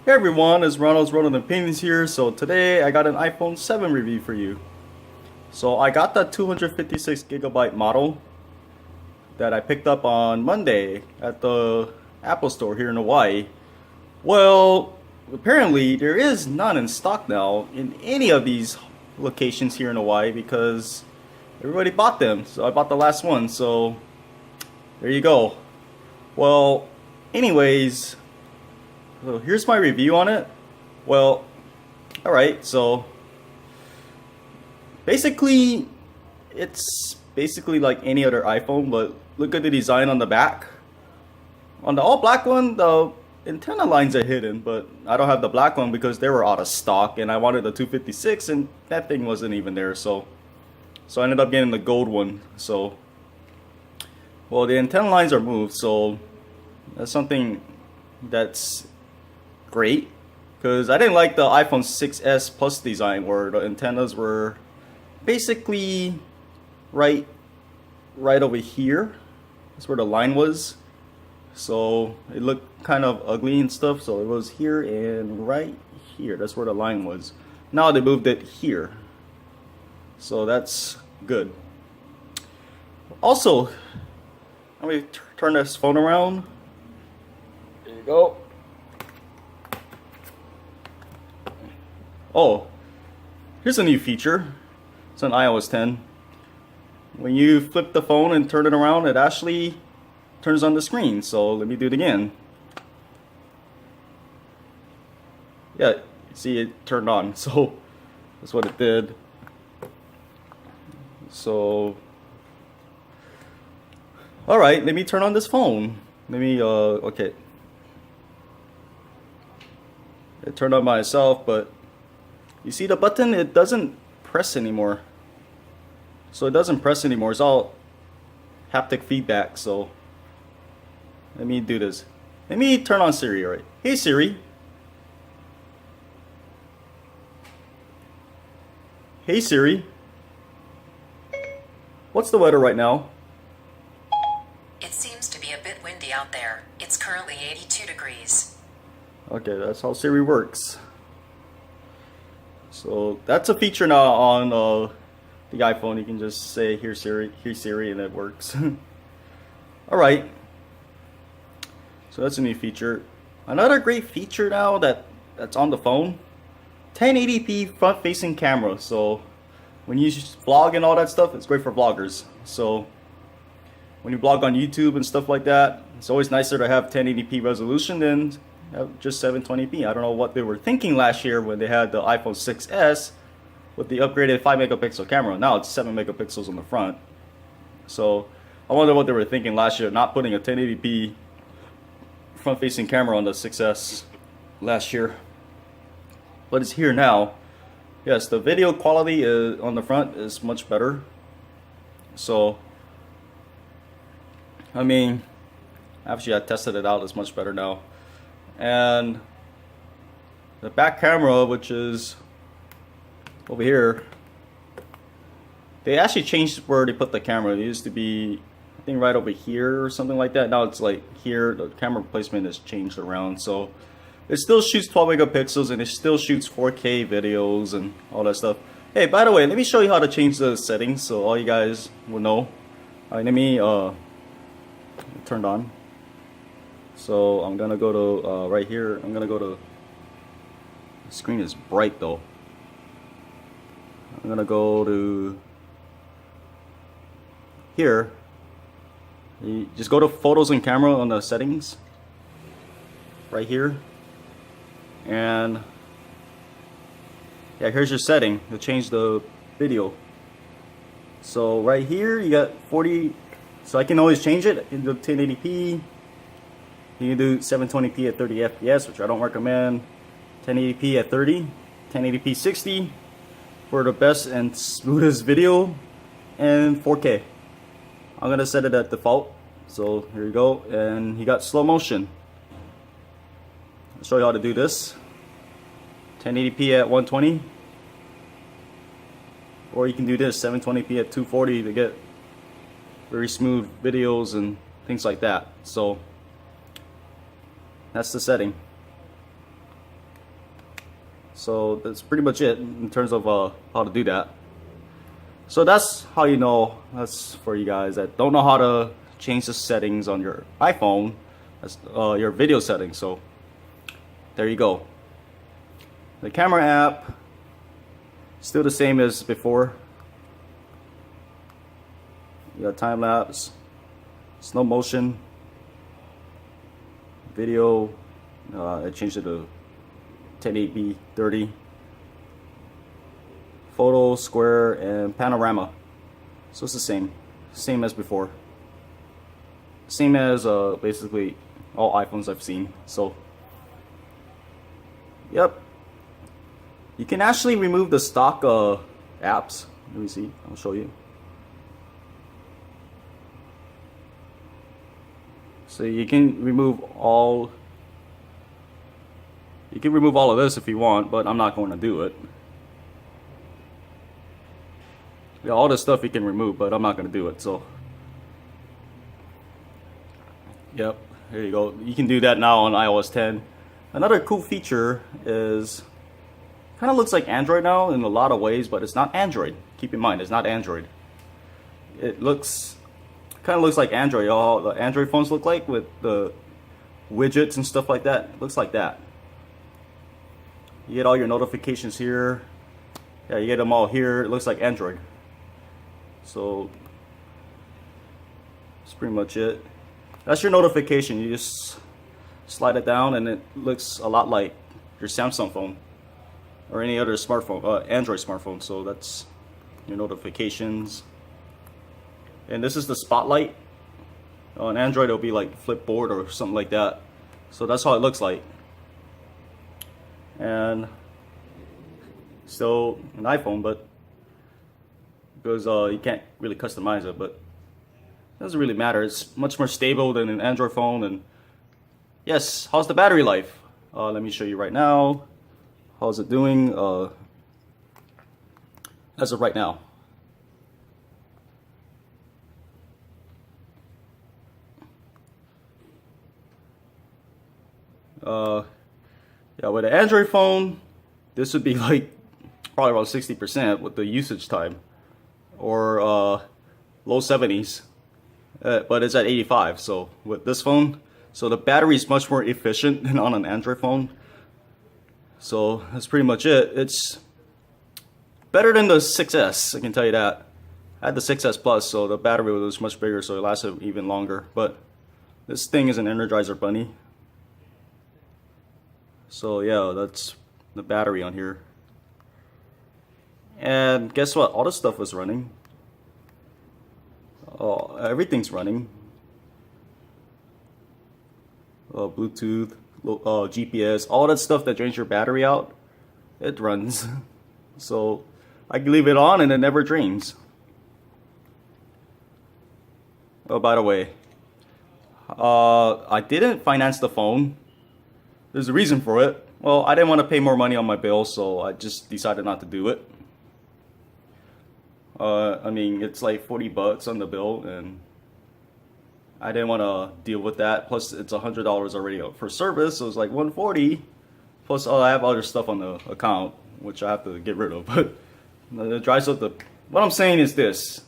Hey everyone, it's Ronald Opinions here. So today I got an iPhone 7 review for you. So I got the 256GB model that I picked up on Monday at the Apple Store here in Hawaii. Well, apparently there is none in stock now in any of these locations here in Hawaii because everybody bought them. So I bought the last one. So there you go. Well, anyways, so here's my review on it. Well, alright, so basically it's basically like any other iPhone, but look at the design on the back. On the all black one, the antenna lines are hidden, but I don't have the black one because they were out of stock and I wanted the 256 and that thing wasn't even there, so I ended up getting the gold one. So well, the antenna lines are moved, so that's something that's great, because I didn't like the iPhone 6s Plus design where the antennas were basically right over here. That's where the line was, so it looked kind of ugly and stuff. So it was here and right here, that's where the line was. Now they moved it here, so that's good. Also, let me turn this phone around. There you go. Oh, here's a new feature. It's on iOS 10. When you flip the phone and turn it around, it actually turns on the screen. So let me do it again. Yeah, see, it turned on. So that's what it did. So, all right, let me turn on this phone. Let me, okay. It turned on by itself, but you see the button, it doesn't press anymore. So it doesn't press anymore. It's all haptic feedback. So let me do this. Let me turn on Siri, alright? Hey Siri. Hey Siri. What's the weather right now? It seems to be a bit windy out there. It's currently 82 degrees. Okay, that's how Siri works. So that's a feature now on the iPhone. You can just say here Siri, and it works. All right. So that's a new feature. Another great feature now that's on the phone: 1080p front-facing camera. So when you vlog and all that stuff, it's great for vloggers. So when you vlog on YouTube and stuff like that, it's always nicer to have 1080p resolution than just 720p. I don't know what they were thinking last year when they had the iPhone 6s with the upgraded 5 megapixel camera. Now it's 7 megapixels on the front. So I wonder what they were thinking last year, not putting a 1080p front-facing camera on the 6s last year. But it's here now. Yes, the video quality on the front is much better. So I mean, actually I tested it out, it's much better now. And the back camera, which is over here, they actually changed where they put the camera. It used to be, I think, right over here or something like that. Now it's like here. The camera placement has changed around, so it still shoots 12 megapixels and it still shoots 4K videos and all that stuff. Hey, by the way, let me show you how to change the settings so all you guys will know. Alright, let me turned on. So I'm gonna go to right here. I'm gonna go to, the screen is bright though. I'm gonna go to here. You just go to photos and camera on the settings right here, and yeah, here's your setting to change the video. So right here you got 40, so I can always change it into 1080p. You can do 720p at 30 FPS, which I don't recommend. 1080p at 30, 1080p 60 for the best and smoothest video, and 4K. I'm gonna set it at default. So here you go, and you got slow motion. I'll show you how to do this. 1080p at 120, or you can do this 720p at 240 to get very smooth videos and things like that. So that's the setting. So that's pretty much it in terms of how to do that. So that's how you know. That's for you guys that don't know how to change the settings on your iPhone. That's your video settings. So there you go. The camera app still the same as before. You got time lapse, slow motion, video. I changed it to 1080p 30. Photo, square, and panorama. So it's the same as before. Same as basically all iPhones I've seen. So, yep. You can actually remove the stock apps. Let me see. I'll show you. So you can remove all. You can remove all of this if you want, but I'm not going to do it. Yeah, all this stuff you can remove, but I'm not going to do it. So, yep, there you go. You can do that now on iOS 10. Another cool feature is kind of looks like Android now in a lot of ways, but it's not Android. Keep in mind, it's not Android. It looks kind of looks like Android. All the Android phones look like with the widgets and stuff like that. It looks like that. You get all your notifications here. Yeah, you get them all here. It looks like Android. So that's pretty much it. That's your notification. You just slide it down and it looks a lot like your Samsung phone or any other smartphone, Android smartphone. So that's your notifications. And this is the spotlight. On Android it'll be like Flipboard or something like that. So that's how it looks like. And still an iPhone, but because you can't really customize it, but it doesn't really matter. It's much more stable than an Android phone. And yes, how's the battery life? Let me show you right now. How's it doing as of right now? Yeah, with an Android phone, this would be like probably about 60% with the usage time, or low 70s, but it's at 85. So with this phone, so the battery is much more efficient than on an Android phone. So that's pretty much it. It's better than the 6S, I can tell you that. I had the 6S Plus, so the battery was much bigger, so it lasted even longer. But this thing is an Energizer Bunny. So yeah, that's the battery on here. And guess what? All the stuff was running. Oh, everything's running. Bluetooth, GPS, all that stuff that drains your battery out, it runs. So I can leave it on and it never drains. Oh, by the way, I didn't finance the phone. There's a reason for it. Well, I didn't want to pay more money on my bill, so I just decided not to do it. I mean, it's like 40 bucks on the bill, and I didn't want to deal with that. Plus, it's $100 already for service, so it's like 140. Plus, I have other stuff on the account, which I have to get rid of. But it drives up the. What I'm saying is this: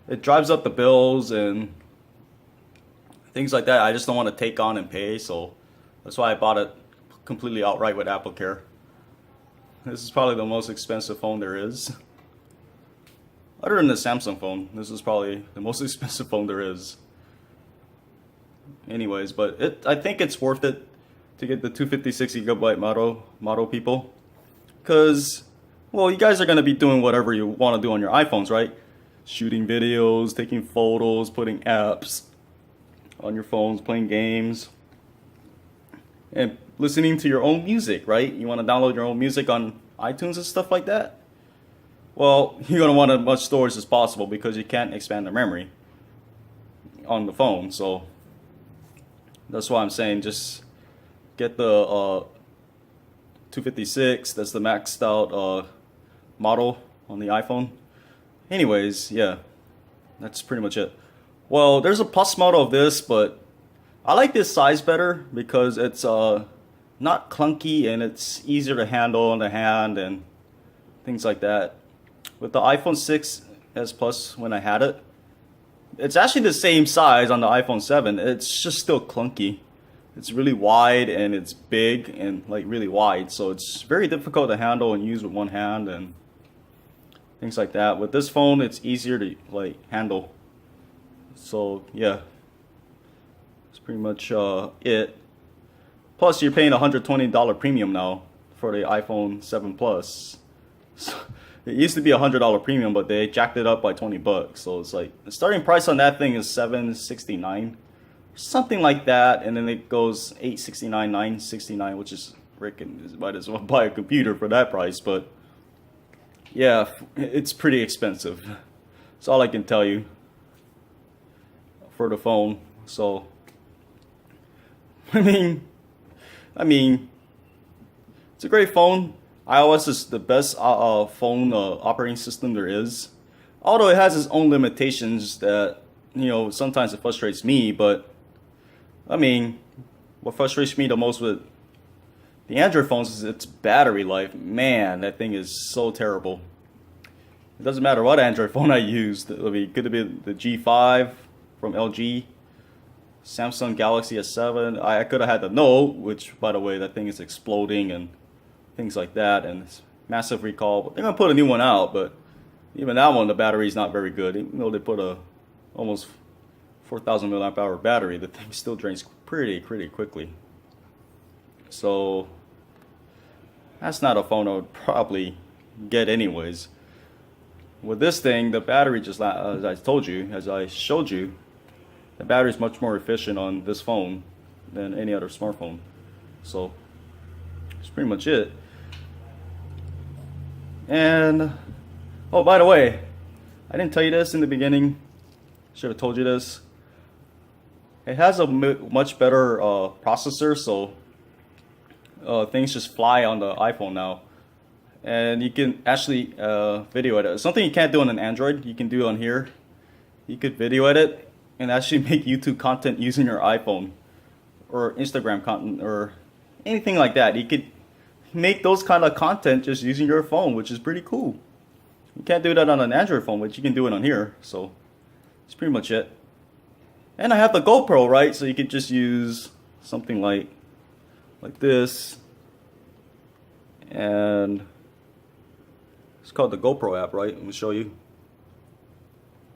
it drives up the bills and things like that. I just don't want to take on and pay, so that's why I bought it completely outright with Apple Care. This is probably the most expensive phone there is. Other than the Samsung phone, this is probably the most expensive phone there is. Anyways, but I think it's worth it to get the 256 gigabyte model people. Because, well, you guys are going to be doing whatever you want to do on your iPhones, right? Shooting videos, taking photos, putting apps on your phones, playing games, and listening to your own music, right? You want to download your own music on iTunes and stuff like that? Well, you're going to want as much storage as possible because you can't expand the memory on the phone. So that's why I'm saying just get the 256. That's the maxed out model on the iPhone. Anyways, yeah, that's pretty much it. Well, there's a plus model of this, but I like this size better because it's not clunky, and it's easier to handle on the hand and things like that. With the iPhone 6s Plus, when I had it, it's actually the same size on the iPhone 7. It's just still clunky. It's really wide and it's big and like really wide, so it's very difficult to handle and use with one hand and things like that. With this phone, it's easier to like handle. So yeah, that's pretty much it. Plus, you're paying $120 premium now for the iPhone 7 Plus. So, it used to be $100 premium, but they jacked it up by 20 bucks. So it's like the starting price on that thing is $769, something like that, and then it goes $869, $969, which is freaking, might as well buy a computer for that price. But yeah, it's pretty expensive. That's all I can tell you for the phone. So I mean, it's a great phone. iOS is the best phone operating system there is. Although it has its own limitations that, you know, sometimes it frustrates me. But I mean, what frustrates me the most with the Android phones is its battery life. Man, that thing is so terrible. It doesn't matter what Android phone I used. I mean, it could have been the G5 from LG, Samsung Galaxy S7. I could have had the Note, which, by the way, that thing is exploding and things like that, and it's massive recall. But they're gonna put a new one out, but even that one, the battery is not very good. Even though they put a almost 4,000 milliamp hour battery, the thing still drains pretty quickly. So that's not a phone I would probably get anyways. With this thing, the battery just, as I told you, as I showed you, the battery is much more efficient on this phone than any other smartphone. So that's pretty much it. And oh, by the way, I didn't tell you this in the beginning. Should have told you this. It has a much better processor, so things just fly on the iPhone now. And you can actually video edit. Something you can't do on an Android, you can do on here. You could video edit and actually make YouTube content using your iPhone, or Instagram content, or anything like that. You could make those kind of content just using your phone, which is pretty cool. You can't do that on an Android phone, but you can do it on here. So that's pretty much it. And I have the GoPro, right? So you could just use something like this, and it's called the GoPro app, right? Let me show you.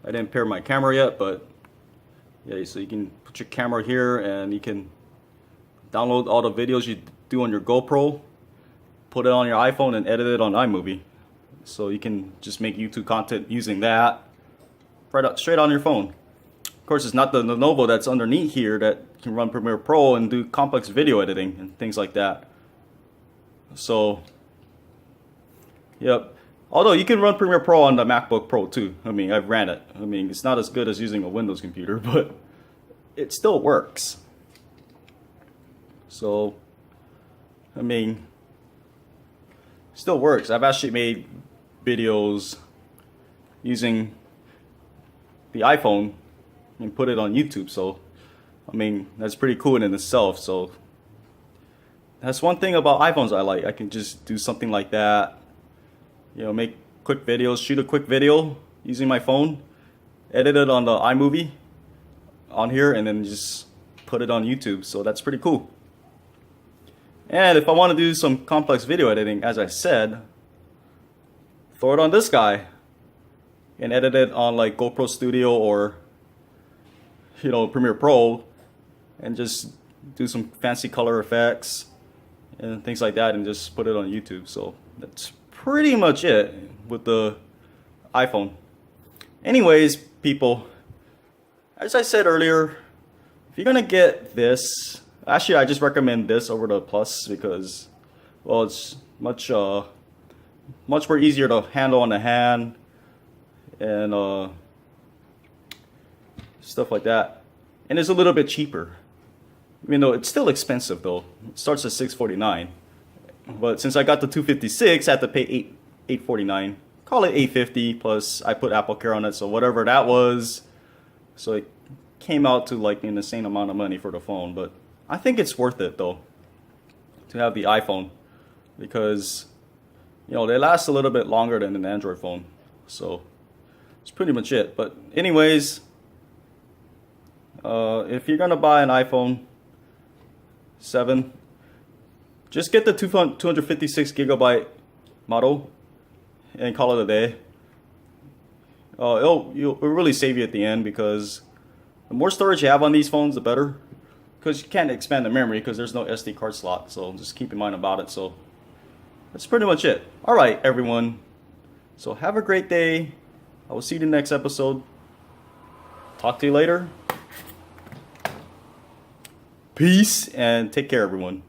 I didn't pair my camera yet, but yeah, so you can put your camera here and you can download all the videos you do on your GoPro, put it on your iPhone, and edit it on iMovie. So you can just make YouTube content using that right up, straight on your phone. Of course, it's not the Lenovo that's underneath here that can run Premiere Pro and do complex video editing and things like that. So, yep. Although you can run Premiere Pro on the MacBook Pro too. I mean, I've ran it. I mean, it's not as good as using a Windows computer, but it still works. So, I mean, still works. I've actually made videos using the iPhone and put it on YouTube. So, I mean, that's pretty cool in itself. So, that's one thing about iPhones I like. I can just do something like that. You know, make quick videos, shoot a quick video using my phone, edit it on the iMovie on here, and then just put it on YouTube. So that's pretty cool. And if I want to do some complex video editing, as I said, throw it on this guy and edit it on like GoPro Studio or, you know, Premiere Pro, and just do some fancy color effects and things like that, and just put it on YouTube. So that's pretty much it with the iPhone. Anyways, people, as I said earlier, if you're gonna get this, actually I just recommend this over the Plus because, well, it's much more easier to handle on the hand and stuff like that, and it's a little bit cheaper. Even though it's still expensive though. It starts at $649. But since I got the 256, I had to pay $849. Call it $850 plus I put Apple Care on it, so whatever that was. So it came out to like an insane amount of money for the phone, but I think it's worth it though. to have the iPhone, because you know they last a little bit longer than an Android phone. So that's pretty much it. But anyways, if you're gonna buy an iPhone 7, just get the 256 gigabyte model and call it a day. It'll really save you at the end, because the more storage you have on these phones, the better. Because you can't expand the memory because there's no SD card slot. So just keep in mind about it. So that's pretty much it. All right, everyone. So have a great day. I will see you in the next episode. Talk to you later. Peace and take care, everyone.